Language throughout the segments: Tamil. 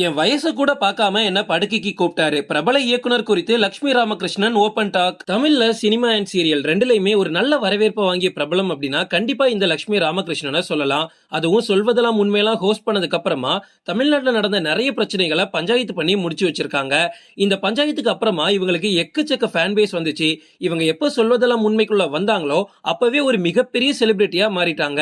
என் வயசு கூட பார்க்காம என்ன படுக்கைக்கு கூப்பிட்டாரு. பிரபல இயக்குனர் குறித்து லட்சுமி ராமகிருஷ்ணன் ஓபன் டாக். தமிழ்ல சினிமா அண்ட் சீரியல் ரெண்டுலயுமே ஒரு நல்ல வரவேற்பு வாங்கிய பிரபலம் அப்படின்னா கண்டிப்பா இந்த லட்சுமி ராமகிருஷ்ணனை சொல்லலாம். அதுவும் சொல்வதெல்லாம் உண்மையெல்லாம் ஹோஸ்ட் பண்ணதுக்கு அப்புறமா தமிழ்நாட்டில் நடந்த நிறைய பிரச்சனைகளை பஞ்சாயத்து பண்ணி முடிச்சு வச்சிருக்காங்க. இந்த பஞ்சாயத்துக்கு அப்புறமா இவங்களுக்கு எக்கச்சக்க ஃபேன் பேஸ் வந்துச்சு. இவங்க எப்ப சொல்வதெல்லாம் உண்மைக்குள்ள வந்தாங்களோ அப்பவே ஒரு மிகப்பெரிய செலிபிரிட்டியா மாறிட்டாங்க.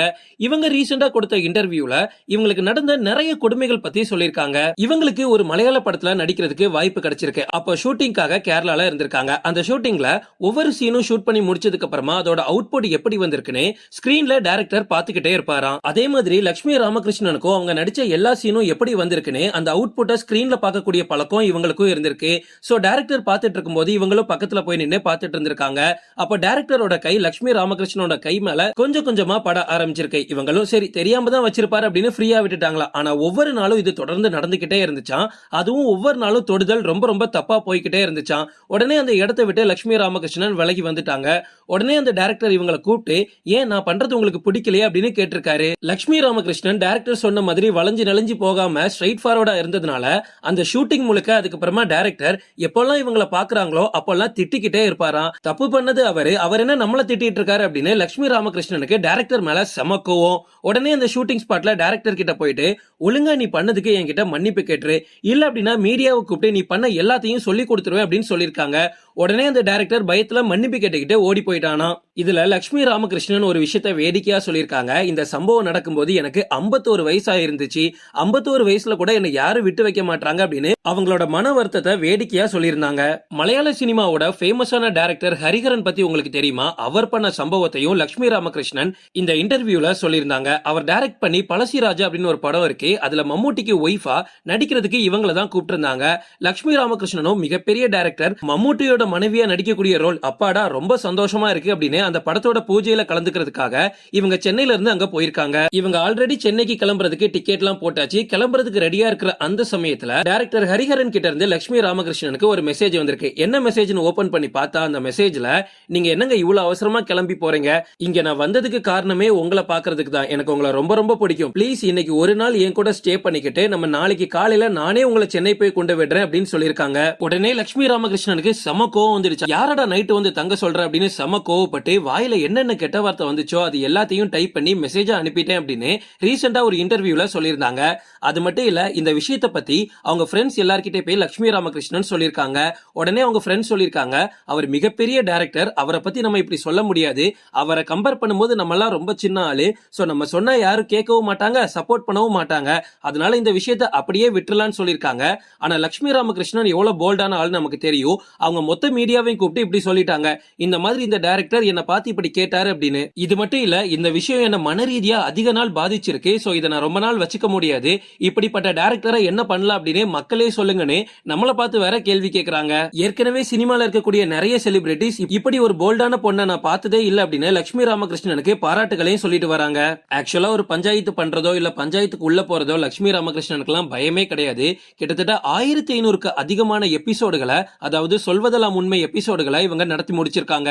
இவங்க ரீசெண்டா கொடுத்த இன்டர்வியூல இவங்களுக்கு நடந்த நிறைய கொடுமைகள் பத்தி சொல்லியிருக்காங்க. இவங்களுக்கு ஒரு மலையாள படத்துல நடிக்கிறதுக்கு வாய்ப்பு கிடைச்சிருக்கு. அப்ப ஷூட்டிங்காக கேரளால இருந்திருக்காங்க. அந்த ஷூட்டிங்ல ஒவ்வொரு சீனும் ஷூட் பண்ணி முடிச்சதுக்கு அப்புறமா அதோட அவுட்புட் எப்படி வந்திருக்குன்னு ஸ்கிரீன்ல டைரக்டர் பாத்துக்கிட்டே இருப்பாராம். அதே மாதிரி லட்சுமி ராமகிருஷ்ணனுக்கும் அவங்க நடிச்ச எல்லா சீனும் எப்படி வந்திருக்குன்னு அந்த அவுட்புட்டை ஸ்கிரீன்ல பார்க்கக்கூடிய பழக்கம் இவங்களுக்கும் இருந்திருக்கு. சோ டைரக்டர் பார்த்துட்டு இருக்கும்போது இவங்களும் பக்கத்துல போய் நின்று பார்த்துட்டு இருந்திருக்காங்க. அப்ப டைரக்டரோட கை லட்சுமி ராமகிருஷ்ணனோட கை மேல கொஞ்சம் கொஞ்சமா பட ஆரம்பிச்சிருக்கு. இவங்களும் சரி தெரியாம தான் வச்சிருப்பாரு அப்படின்னு ஃப்ரீயா விட்டுட்டாங்களா. ஆனா ஒவ்வொரு நாளும் இது தொடர்ந்து நடந்துகிட்டே இருந்துச்சாம். அதுவும் ஒவ்வொரு நாளும் தொடுதல் ரொம்ப ரொம்ப தப்பா போய்கிட்டே இருந்துச்சாம். உடனே அந்த இடத்தை விட்டு லட்சுமி ராமகிருஷ்ணன் விலகி வந்துட்டாங்க. உடனே அந்த டைரக்டர் இவங்களை கூப்பிட்டு ஏன் நான் பண்றது உங்களுக்கு பிடிக்கலையே அப்படின்னு கேட்டிருக்காரு. லட்சுமி ராமகிருஷ்ணன் டைரக்டர் சொன்ன மாதிரி வளைஞ்சு நெளிஞ்சு போகாம ஸ்ட்ரைட் ஃபார்வர்டா இருந்ததுனால அந்த ஷூட்டிங் முழுக்க அதுக்கப்புறமா டைரக்டர் எப்பெல்லாம் இவங்களை பாக்குறாங்களோ அப்பெல்லாம் திட்டிக்கிட்டே இருப்பாராம். தப்பு பண்ணது அவர் என்ன நம்மள திட்டிட்டு இருக்காரு அப்படின்னு லட்சுமி ராமகிருஷ்ணனுக்கு டைரக்டர் மேல செம கோவம். உடனே அந்த ஷூட்டிங் ஸ்பாட்ல டைரக்டர் கிட்ட போயிட்டு ஒழுங்கா நீ பண்ணதுக்கு என்கிட்ட மன்னிப்பு கேட்டு இல்ல அப்படின்னா மீடியாவை கூப்பிட்டு நீ பண்ண எல்லாத்தையும் சொல்லி கொடுத்துருவேன் அப்படின்னு சொல்லிருக்காங்க. உடனே அந்த டைரக்டர் பயத்துல மன்னிப்பு கேட்டுக்கிட்டு ஓடி போயிட்டானா. இதுல லட்சுமி ராமகிருஷ்ணன் ஒரு விஷயத்த வேடிக்கையா சொல்லியிருக்காங்க. இந்த சம்பவம் நடக்கும்போது எனக்கு 51 வயசா இருந்துச்சு. 51 வயசுல கூட என்ன யாரும் விட்டு வைக்க மாட்டாங்க அப்படின்னு அவங்களோட மன வருத்தத்தை வேடிக்கையா சொல்லியிருந்தாங்க. மலையாள சினிமாவோட ஃபேமஸான டைரக்டர் ஹரிஹரன் பத்தி உங்களுக்கு தெரியுமா? அவர் பண்ண சம்பவத்தையும் லட்சுமி ராமகிருஷ்ணன் இந்த இன்டர்வியூல சொல்லியிருந்தாங்க. அவர் டைரக்ட் பண்ணி பழசிராஜா அப்படின்னு ஒரு படம் இருக்கு. அதுல மம்மூட்டிக்கு ஒய்ஃபா நடிக்கிறதுக்கு இவங்களை தான் கூப்பிட்டு இருந்தாங்க. லட்சுமி ராமகிருஷ்ணனும் மிகப்பெரிய டைரக்டர், மம்மூட்டியோட மனைவியா நடிக்கக்கூடிய ரோல் அப்பாடா ரொம்ப சந்தோஷமா இருக்கு அப்படின்னு அந்த படத்தோட பூஜையில கலந்துக்கிறதுக்காக இவங்க சென்னையில இருந்து அங்க போயிருக்காங்க. இவங்க ஆல்ரெடி சென்னைக்கு கிளம்புறதுக்கு டிக்கெட் எல்லாம் போட்டாச்சு. கிளம்புறதுக்கு ரெடியா இருக்கிற அந்த சமயத்துல டைரக்டர் ஹரிஹரன் கிட்ட இருந்து லட்சுமி ராமகிருஷ்ணனுக்கு ஒரு மெசேஜ் வந்திருக்கு. என்ன மெசேஜ்னு ஓபன் பண்ணி பார்த்தா அந்த மெசேஜ்ல நீங்க என்னங்க இவ்வளவு அவசரமா கிளம்பி போறீங்க? இங்க நான் வந்ததுக்கு காரணமே உங்களை பாக்குறதுக்கு தான். எனக்கு உங்களை ரொம்ப ரொம்ப பிடிக்கும். ப்ளீஸ் இன்னைக்கு ஒரு நாள் என் கூட ஸ்டே பண்ணிக்கிட்டு நம்ம நாளைக்கு காலையில நானே உங்களை சென்னை போய் கொண்டு விடுறேன் அப்படின்னு சொல்லியிருக்காங்க. உடனே லட்சுமி ராமகிருஷ்ணனுக்கு செம கோவம் வந்துருச்சு. யாரடா நைட்டு வந்து தங்க சொல்ற அப்படின்னு செம கோவப்பட்டு வாயில என்னென்ன கெட்ட வார்த்தை வந்துச்சோ அது எல்லாத்தையும் டைப் பண்ணி மெசேஜா அனுப்பிட்டேன் அப்படின்னு ரீசெண்டா ஒரு இன்டர்வியூல சொல்லியிருந்தாங்க. அது மட்டும் இல்ல இந்த விஷயத்தை பத்தி அவங்க ஃப்ரெண்ட்ஸ் எல்லார்கிட்டே போய் லட்சுமி ராமகிருஷ்ணன் சொல்லியிருக்காங்க. உடனே அவங்க ஃப்ரெண்ட்ஸ் சொல்லியிருக்காங்க அவர் மிகப்பெரிய டைரக்டர், அவரை பத்தி நம்ம இப்படி சொல்ல முடியாது. அவரை கம்பேர் பண்ணும்போது நம்ம எல்லாம் ரொம்ப சின்ன ஆளு. சோ நம்ம சொன்னா யாரும் கேட்கவும் மாட்டாங்க, சப்போர்ட் பண்ணவும் மாட்டாங்க. அதனால இந்த விஷயத்தை அப்படியே விட்டுலான்னு சொல்லியிருக்காங்க. ஆனா லட்சுமி ராமகிருஷ்ணன் எவ்வளவு போல்டான ஆள் நமக்கு தெரியும். அவங்க மொத்த மீடியாவையும் கூப்பிட்டு இப்படி சொல்லிட்டாங்க, இந்த மாதிரி இந்த டைரக்டர் என்ன பார்த்து இப்படி கேட்டாரு அப்படின்னு. இது மட்டும் இல்ல இந்த விஷயம் என்ன மன ரீதியா அதிக நாள் பாதிச்சிருக்கு. சோ இதை நான் ரொம்ப நாள் வச்சுக்க முடியாது. இப்படிப்பட்ட டைரக்டரை என்ன பண்ணலாம் அப்படின்னு மக்களே சொல்லுங்கன்னு நம்மளை பார்த்து வேற கேள்வி கேட்கறாங்க. ஏற்கனவே சினிமால இருக்கக்கூடிய நிறைய செலிபிரிட்டிஸ் இப்படி ஒரு போல்டான பொண்ணை நான் பார்த்ததே இல்ல அப்படின்னு லட்சுமி ராமகிருஷ்ணனுக்கு பாராட்டுகளையும் சொல்லிட்டு வராங்க. ஆக்சுவலா ஒரு பஞ்சாயத்து பண்றதோ இல்ல பஞ்சாயத்துக்கு உள்ள போறதோ லட்சுமி ராமகிருஷ்ணனுக்கு எல்லாம் பயமே கிடையாது. கிட்டத்தட்ட 1500க்கு அதிகமான எபிசோடுகளை, அதாவது சொல்வதெல்லாம் உண்மை எபிசோடுகளை இவங்க நடத்தி முடிச்சிருக்காங்க.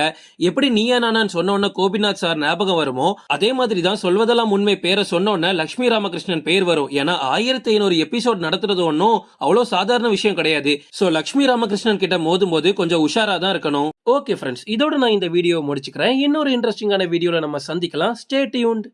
எப்படி நீயா நானான்னு சொன்ன உடனே கோபிநாத் சார் ஞாபகம் வருமோ அதே மாதிரி தான் சொல்வதெல்லாம் உண்மை பேரை சொன்ன உடனே லட்சுமி ராமகிருஷ்ணன் பேர் வரும். ஏன்னா 1500 எபிசோட் நடத்துறது ஒன்னும் அவ்வளவு சாதாரண விஷயம் கிடையாது. சோ லட்சுமி ராமகிருஷ்ணன் கிட்ட மோதும் போது கொஞ்சம் உஷாரா தான் இருக்கணும். ஓகே ஃப்ரெண்ட்ஸ், இதோட நான் இந்த வீடியோ முடிச்சுக்கிறேன். இன்னொரு இன்ட்ரெஸ்டிங்கான வீடியோல நம்ம சந்திக்கலாம். Stay tuned.